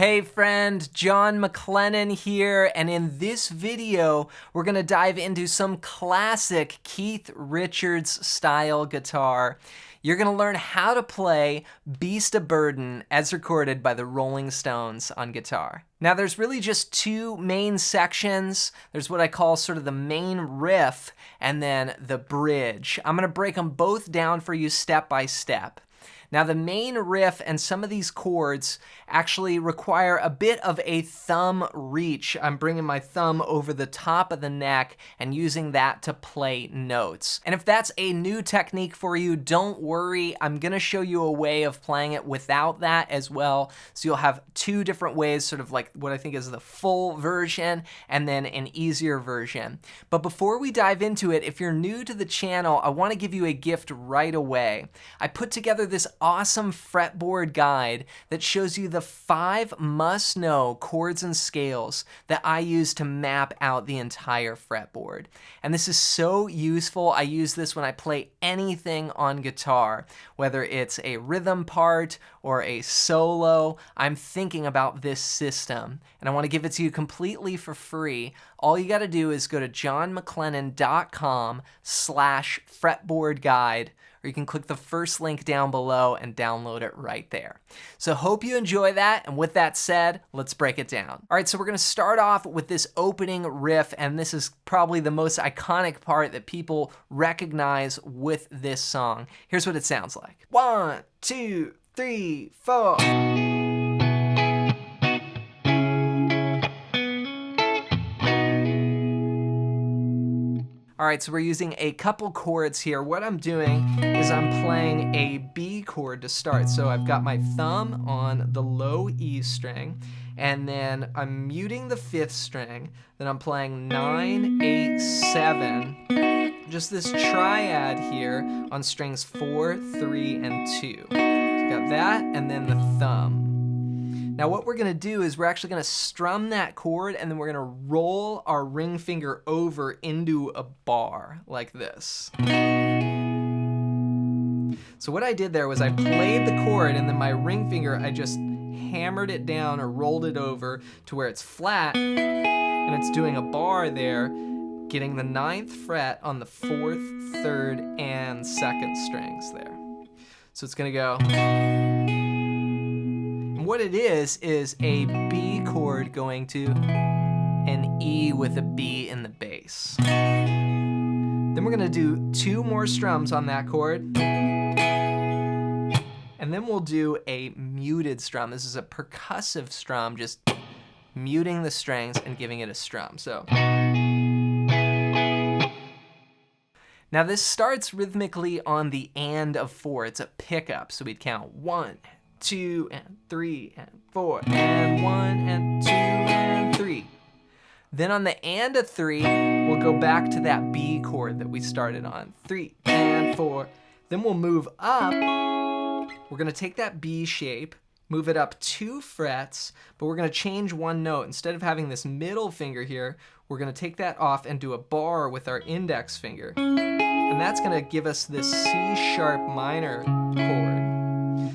Hey friend, John McLennan here, and in this video, we're gonna dive into some classic Keith Richards style guitar. You're gonna learn how to play Beast of Burden as recorded by the Rolling Stones on guitar. Now there's really just two main sections. There's what I call sort of the main riff and then the bridge. I'm gonna break them both down for you step by step. Now the main riff and some of these chords actually require a bit of a thumb reach. I'm bringing my thumb over the top of the neck and using that to play notes. And if that's a new technique for you, don't worry. I'm gonna show you a way of playing it without that as well. So you'll have two different ways, sort of like what I think is the full version and then an easier version. But before we dive into it, if you're new to the channel, I wanna give you a gift right away. I put together this awesome fretboard guide that shows you the 5 must-know chords and scales that I use to map out the entire fretboard. And this is so useful. I use this when I play anything on guitar, whether it's a rhythm part or a solo. I'm thinking about this system, and I want to give it to you completely for free. All you got to do is go to johnmclennan.com/fretboard guide, or you can click the first link down below and download it right there. So hope you enjoy that, and with that said, let's break it down. All right, so we're gonna start off with this opening riff, and this is probably the most iconic part that people recognize with this song. Here's what it sounds like. 1, 2, 3, 4. All right, so we're using a couple chords here. What I'm doing is I'm playing a B chord to start. So I've got my thumb on the low E string, and then I'm muting the 5th string. Then I'm playing 9, 8, 7. Just this triad here on strings 4, 3, and 2. So got that, and then the thumb. Now what we're gonna do is we're actually gonna strum that chord, and then we're gonna roll our ring finger over into a bar like this. So what I did there was I played the chord, and then my ring finger, I just hammered it down or rolled it over to where it's flat, and it's doing a bar there, getting the 9th fret on the 4th, 3rd, and 2nd strings there. So it's gonna go. What it is a B chord going to an E with a B in the bass. Then we're gonna do 2 more strums on that chord, and then we'll do a muted strum. This is a percussive strum, just muting the strings and giving it a strum. So now this starts rhythmically on the and of 4. It's a pickup, so we'd count 1, 2, and 3, and 4, and 1, and 2, and 3. Then on the and of 3, we'll go back to that B chord that we started on. 3, and 4. Then we'll move up. We're gonna take that B shape, move it up 2 frets, but we're gonna change one note. Instead of having this middle finger here, we're gonna take that off and do a bar with our index finger. And that's gonna give us this C sharp minor chord.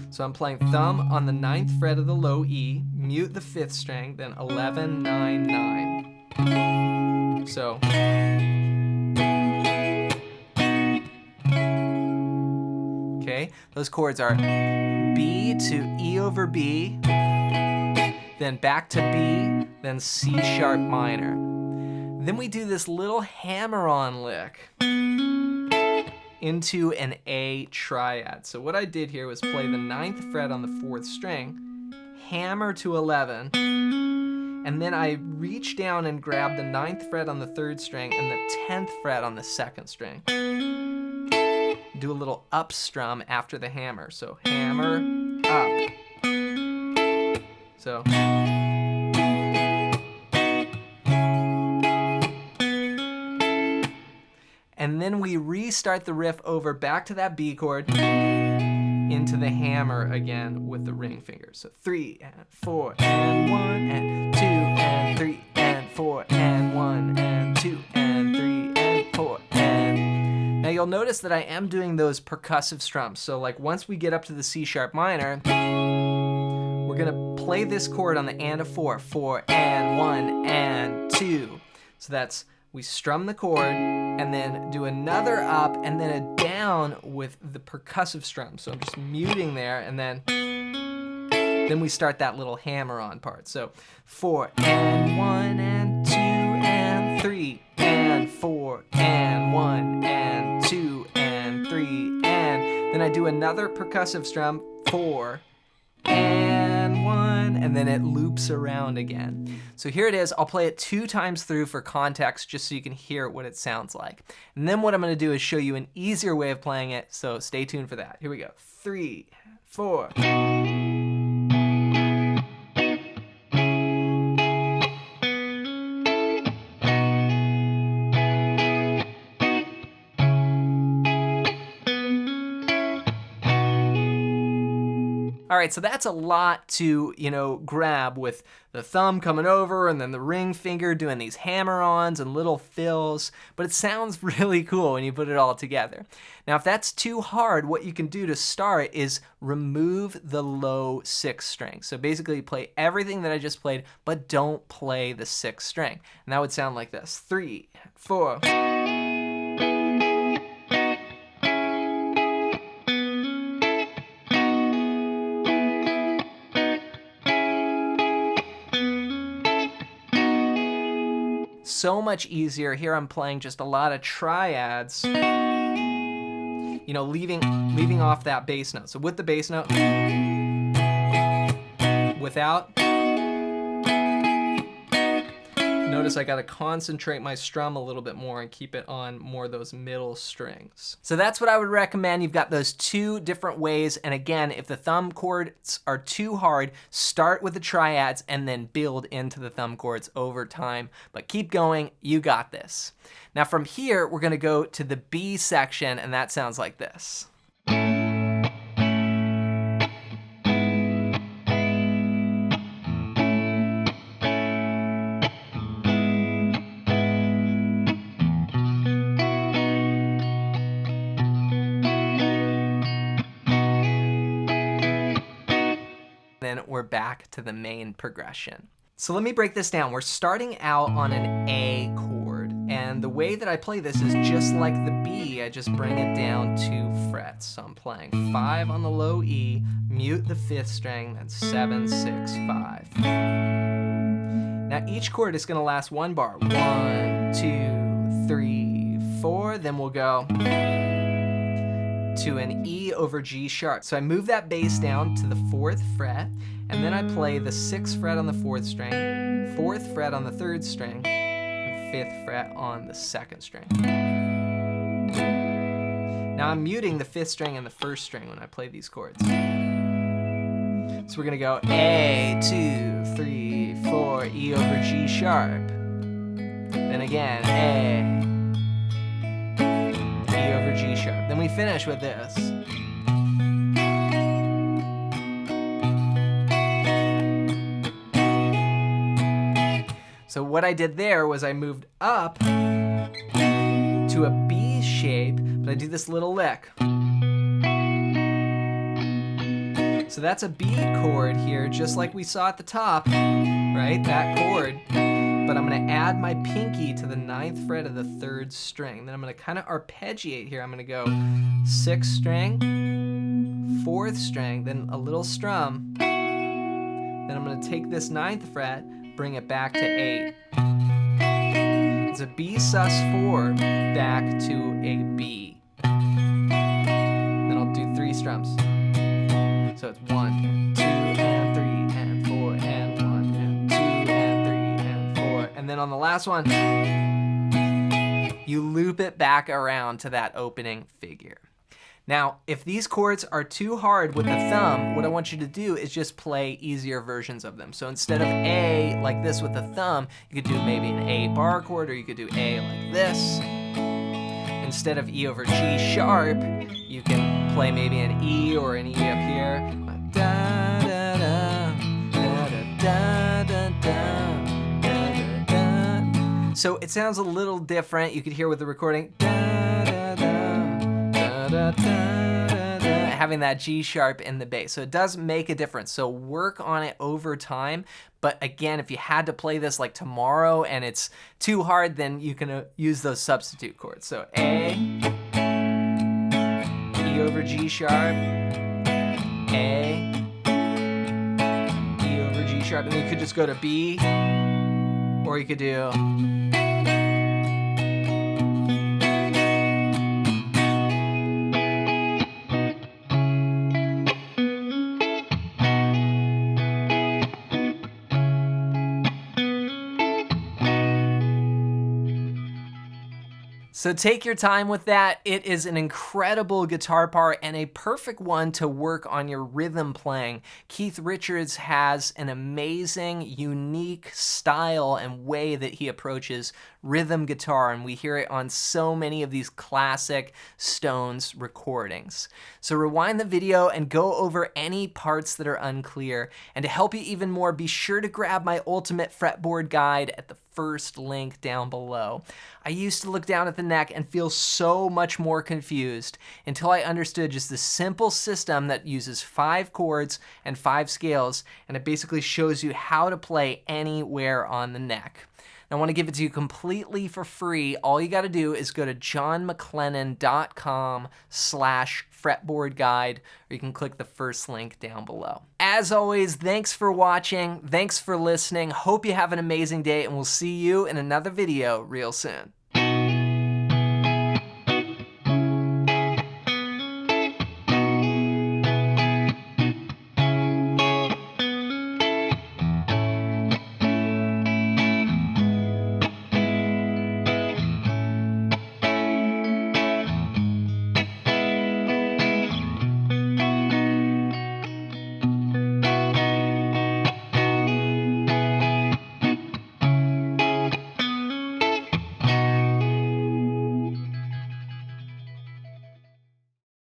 So I'm playing thumb on the 9th fret of the low E, mute the 5th string, then 11, 9, 9. So. Okay, those chords are B to E over B, then back to B, then C sharp minor. Then we do this little hammer-on lick into an A triad. So what I did here was play the 9th fret on the 4th string, hammer to 11, and then I reach down and grab the 9th fret on the 3rd string and the 10th fret on the 2nd string. Do a little up strum after the hammer. So hammer, up. So. And then we restart the riff over back to that B chord into the hammer again with the ring finger. So 3 and 4 and 1 and 2 and 3 and 4 and 1 and 2 and 3 and 4 and. Now you'll notice that I am doing those percussive strums. So like once we get up to the C sharp minor, we're we're gonna play this chord on the and of 4. 4 and 1 and 2. So that's, we strum the chord and then do another up and then a down with the percussive strum. So I'm just muting there, and then we start that little hammer-on part. So 4 and 1 and 2 and 3 and 4 and 1 and 2 and 3 and then I do another percussive strum, 4 and 1, and then it loops around again. So here it is. I'll play it 2 times through for context, just so you can hear what it sounds like. And then what I'm going to do is show you an easier way of playing it, so stay tuned for that. Here we go. 3, 4. All right, so that's a lot to, grab with the thumb coming over and then the ring finger doing these hammer-ons and little fills, but it sounds really cool when you put it all together. Now, if that's too hard, what you can do to start is remove the low 6th string. So basically play everything that I just played, but don't play the 6th string. And that would sound like this. 3, 4. So much easier. Here I'm playing just a lot of triads, leaving off that bass note. So with the bass note, without, notice I got to concentrate my strum a little bit more and keep it on more of those middle strings. So that's what I would recommend. You've got those 2 different ways. And again, if the thumb chords are too hard, start with the triads and then build into the thumb chords over time. But keep going. You got this. Now from here, we're going to go to the B section, and that sounds like this. Then we're back to the main progression. So let me break this down. We're starting out on an A chord, and the way that I play this is just like the B. I just bring it down 2 frets. So I'm playing 5 on the low E, mute the 5th string, then 7, 6, 5. Now each chord is going to last 1 bar. 1, 2, 3, 4. Then we'll go to an E over G sharp. So I move that bass down to the 4th fret, and then I play the 6th fret on the 4th string, 4th fret on the 3rd string, and 5th fret on the 2nd string. Now I'm muting the 5th string and the 1st string when I play these chords. So we're gonna go A, 2, 3, 4, E over G sharp. Then again, A, E over G sharp. Then we finish with this. So what I did there was I moved up to a B shape, but I do this little lick. So that's a B chord here, just like we saw at the top, right? That chord. But I'm going to add my pinky to the 9th fret of the 3rd string. Then I'm going to kind of arpeggiate here. I'm going to go 6th string, 4th string, then a little strum. Then I'm going to take this 9th fret, bring it back to 8. It's a B sus4 back to a B. Then I'll do 3 strums. So it's 1, 2, and 3, and 4, and 1, and 2, and 3, and 4. And then on the last one, you loop it back around to that opening figure. Now, if these chords are too hard with the thumb, what I want you to do is just play easier versions of them. So instead of A like this with the thumb, you could do maybe an A bar chord, or you could do A like this. Instead of E over G sharp, you can play maybe an E or an E up here. Da, da, da, da, da, da, da, da, da. So it sounds a little different. You could hear with the recording. Da, da, da, da, da, da, da. having that G sharp in the bass. So it does make a difference. So work on it over time. But again, if you had to play this like tomorrow and it's too hard, then you can use those substitute chords. So A, E over G sharp, A, E over G sharp, and then you could just go to B, or you could do So take your time with that. It is an incredible guitar part and a perfect one to work on your rhythm playing. Keith Richards has an amazing, unique style and way that he approaches rhythm guitar, and we hear it on so many of these classic Stones recordings. So rewind the video and go over any parts that are unclear. And to help you even more, be sure to grab my ultimate fretboard guide at the first link down below. I used to look down at the neck and feel so much more confused until I understood just the simple system that uses 5 chords and 5 scales, and it basically shows you how to play anywhere on the neck. I want to give it to you completely for free. All you got to do is go to johnmcclennan.com/fretboard guide, or you can click the first link down below. As always, thanks for watching. Thanks for listening. Hope you have an amazing day, and we'll see you in another video real soon.